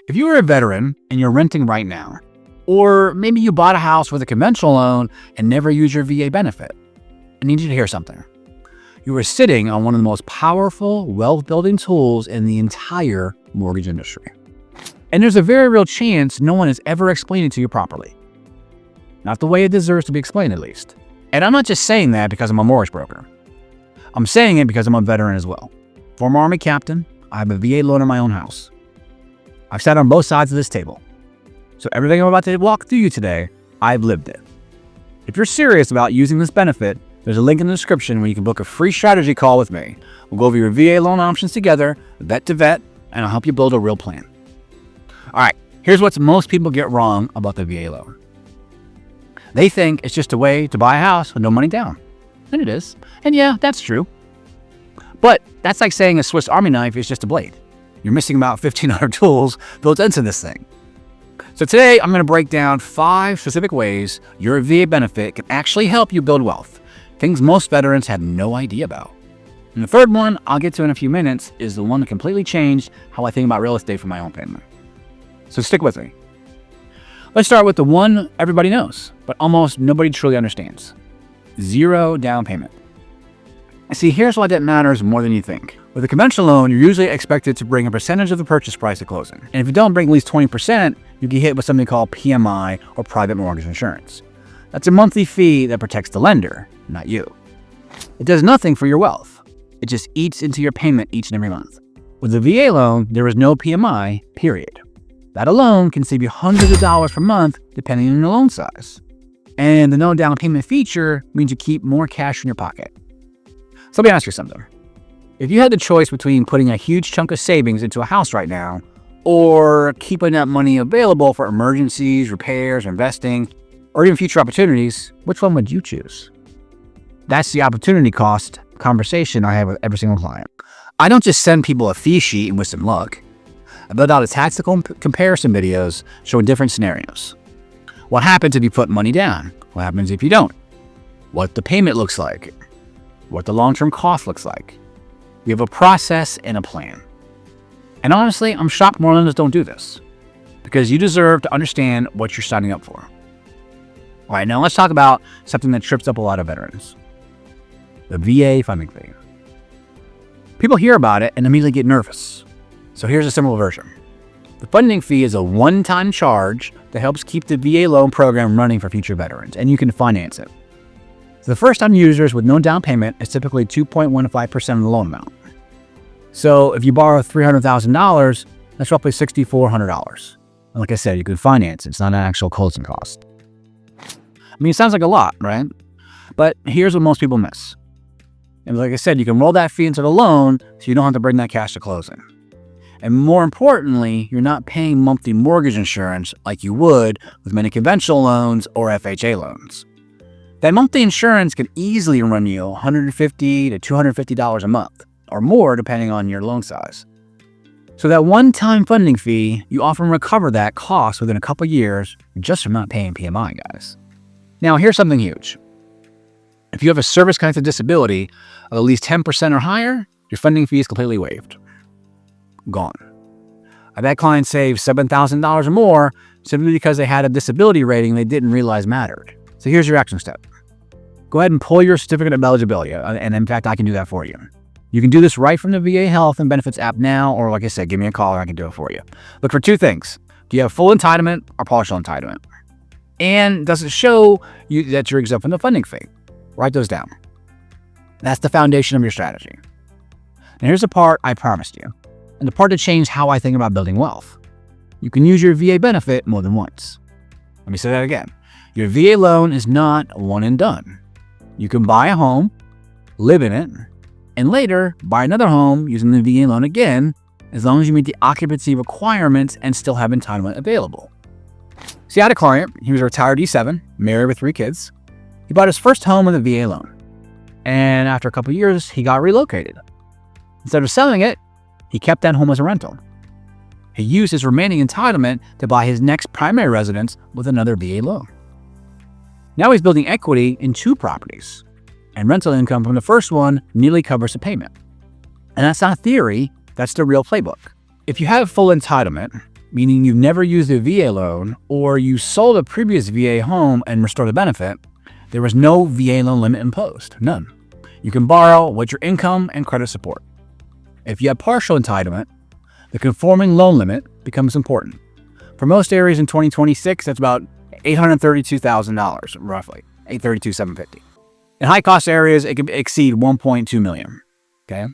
If you are a veteran and you're renting right now, or maybe you bought a house with a conventional loan and never used your VA benefit, I need you to hear something. You are sitting on one of the most powerful wealth-building tools in the entire mortgage industry. And there's a very real chance no one has ever explained it to you properly. Not the way it deserves to be explained, at least. And I'm not just saying that because I'm a mortgage broker. I'm saying it because I'm a veteran as well. Former Army captain, I have a VA loan in my own house. I've sat on both sides of this table. So everything I'm about to walk through you today, I've lived it. If you're serious about using this benefit, there's a link in the description where you can book a free strategy call with me. We'll go over your VA loan options together, vet to vet, and I'll help you build a real plan. All right, here's what most people get wrong about the VA loan. They think it's just a way to buy a house with no money down. And it is. And yeah, that's true. But that's like saying a Swiss Army knife is just a blade. You're missing about 1,500 tools built into this thing. So today, I'm going to break down 5 specific ways your VA benefit can actually help you build wealth. Things most veterans have no idea about. And the third one I'll get to in a few minutes is the one that completely changed how I think about real estate for my own family. So stick with me. Let's start with the one everybody knows, but almost nobody truly understands. 0 down payment. See, here's why that matters more than you think. With a conventional loan, you're usually expected to bring a percentage of the purchase price at closing. And if you don't bring at least 20%, you get hit with something called PMI, or private mortgage insurance. That's a monthly fee that protects the lender, not you. It does nothing for your wealth. It just eats into your payment each and every month. With a VA loan, there is no PMI, period. That alone can save you hundreds of dollars per month, depending on your loan size. And the no down payment feature means you keep more cash in your pocket. So let me ask you something. If you had the choice between putting a huge chunk of savings into a house right now, or keeping that money available for emergencies, repairs, investing, or even future opportunities, which one would you choose? That's the opportunity cost conversation I have with every single client. I don't just send people a fee sheet and wish them luck. I build out a tactical comparison videos showing different scenarios. What happens if you put money down? What happens if you don't? What the payment looks like? What the long-term cost looks like? We have a process and a plan. And honestly, I'm shocked more lenders don't do this, because you deserve to understand what you're signing up for. All right, now let's talk about something that trips up a lot of veterans. The VA funding fee. People hear about it and immediately get nervous. So here's a simple version. The funding fee is a one-time charge that helps keep the VA loan program running for future veterans, and you can finance it. The first-time users with no down payment is typically 2.15% of the loan amount. So if you borrow $300,000, that's roughly $6,400. And like I said, you can finance it. It's not an actual closing cost. I mean, it sounds like a lot, right? But here's what most people miss. And like I said, you can roll that fee into the loan so you don't have to bring that cash to closing. And more importantly, you're not paying monthly mortgage insurance like you would with many conventional loans or FHA loans. That monthly insurance can easily run you $150 to $250 a month, or more depending on your loan size. So that one-time funding fee, you often recover that cost within a couple years just from not paying PMI, guys. Now, here's something huge. If you have a service-connected disability of at least 10% or higher, your funding fee is completely waived. Gone. I've had clients save $7,000 or more simply because they had a disability rating they didn't realize mattered. So here's your action step. Go ahead and pull your certificate of eligibility, and in fact, I can do that for you. You can do this right from the VA Health and Benefits app now, or like I said, give me a call and I can do it for you. Look for 2 things. Do you have full entitlement or partial entitlement? And does it show you that you're exempt from the funding fee? Write those down. That's the foundation of your strategy. And here's the part I promised you, and the part that changed how I think about building wealth. You can use your VA benefit more than once. Let me say that again. Your VA loan is not one and done. You can buy a home, live in it, and later buy another home using the VA loan again, as long as you meet the occupancy requirements and still have entitlement available. See, I had a client. He was a retired D7, married with 3 kids. He bought his first home with a VA loan. And after a couple of years, he got relocated. Instead of selling it, he kept that home as a rental. He used his remaining entitlement to buy his next primary residence with another VA loan. Now he's building equity in 2 properties, and rental income from the first one nearly covers the payment. And that's not theory, that's the real playbook. If you have full entitlement, meaning you've never used a VA loan or you sold a previous VA home and restored the benefit, there was no VA loan limit imposed. None. You can borrow with your income and credit support. If you have partial entitlement, the conforming loan limit becomes important. For most areas in 2026, that's about $832,000, roughly, $832,750. In high-cost areas, it can exceed $1.2 million. Okay?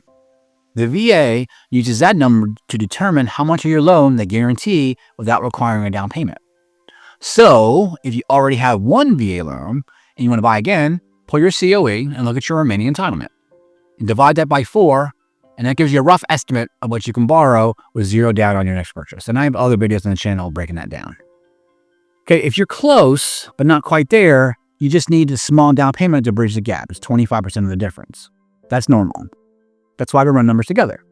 The VA uses that number to determine how much of your loan they guarantee without requiring a down payment. So, if you already have one VA loan and you want to buy again, pull your COE and look at your remaining entitlement. And divide that by 4, and that gives you a rough estimate of what you can borrow with zero down on your next purchase. And I have other videos on the channel breaking that down. Okay, if you're close, but not quite there, you just need a small down payment to bridge the gap. It's 25% of the difference. That's normal. That's why we run numbers together.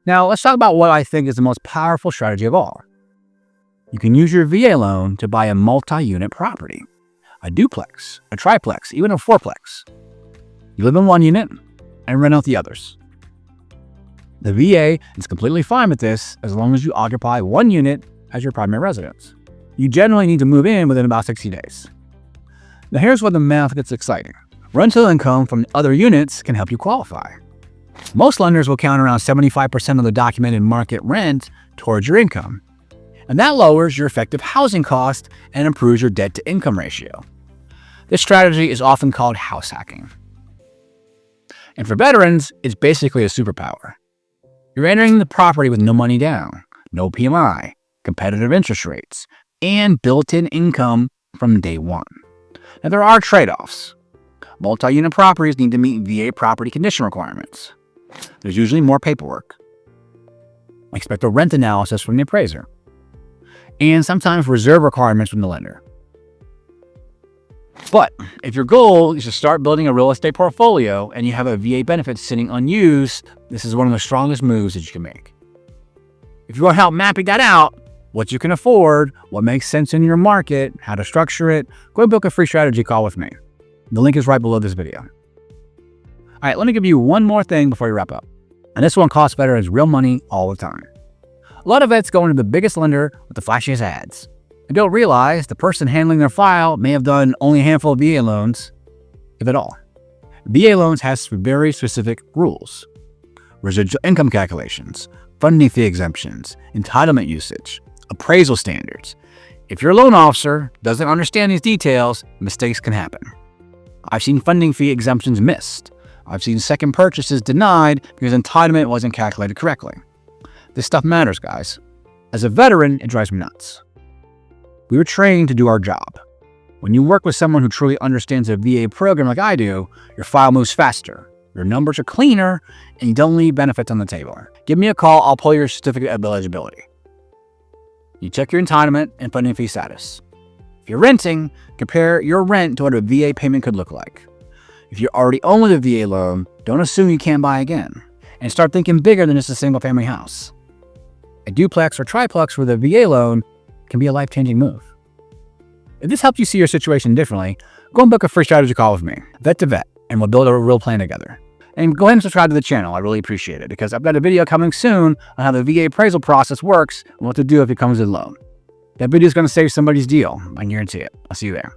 Now, let's talk about what I think is the most powerful strategy of all. You can use your VA loan to buy a multi-unit property, a duplex, a triplex, even a fourplex. You live in one unit and rent out the others. The VA is completely fine with this as long as you occupy one unit as your primary residence. You generally need to move in within about 60 days. Now here's where the math gets exciting. Rental income from other units can help you qualify. Most lenders will count around 75% of the documented market rent towards your income. And that lowers your effective housing cost and improves your debt-to-income ratio. This strategy is often called house hacking. And for veterans, it's basically a superpower. You're entering the property with no money down, no PMI, competitive interest rates, and built-in income from day one. Now there are trade-offs. Multi-unit properties need to meet VA property condition requirements. There's usually more paperwork. Expect a rent analysis from the appraiser. And sometimes reserve requirements from the lender. But if your goal is to start building a real estate portfolio and you have a VA benefit sitting unused, this is one of the strongest moves that you can make. If you want help mapping that out, what you can afford, what makes sense in your market, how to structure it, go and book a free strategy call with me. The link is right below this video. All right, let me give you one more thing before we wrap up. And this one costs veterans real money all the time. A lot of vets go into the biggest lender with the flashiest ads and don't realize the person handling their file may have done only a handful of VA loans, if at all. VA loans has very specific rules. Residual income calculations, funding fee exemptions, entitlement usage, appraisal standards. If your loan officer doesn't understand these details, mistakes can happen. I've seen funding fee exemptions missed. I've seen second purchases denied because entitlement wasn't calculated correctly. This stuff matters, guys. As a veteran, it drives me nuts. We were trained to do our job. When you work with someone who truly understands a VA program like I do, your file moves faster, your numbers are cleaner, and you don't leave benefits on the table. Give me a call, I'll pull your certificate of eligibility. You check your entitlement and funding fee status. If you're renting, compare your rent to what a VA payment could look like. If you already own a VA loan, don't assume you can't buy again, and start thinking bigger than just a single-family house. A duplex or triplex with a VA loan can be a life-changing move. If this helped you see your situation differently, go and book a free strategy call with me, vet to vet, and we'll build a real plan together. And go ahead and subscribe to the channel. I really appreciate it because I've got a video coming soon on how the VA appraisal process works and what to do if it comes in loan. That video is going to save somebody's deal. I guarantee it. I'll see you there.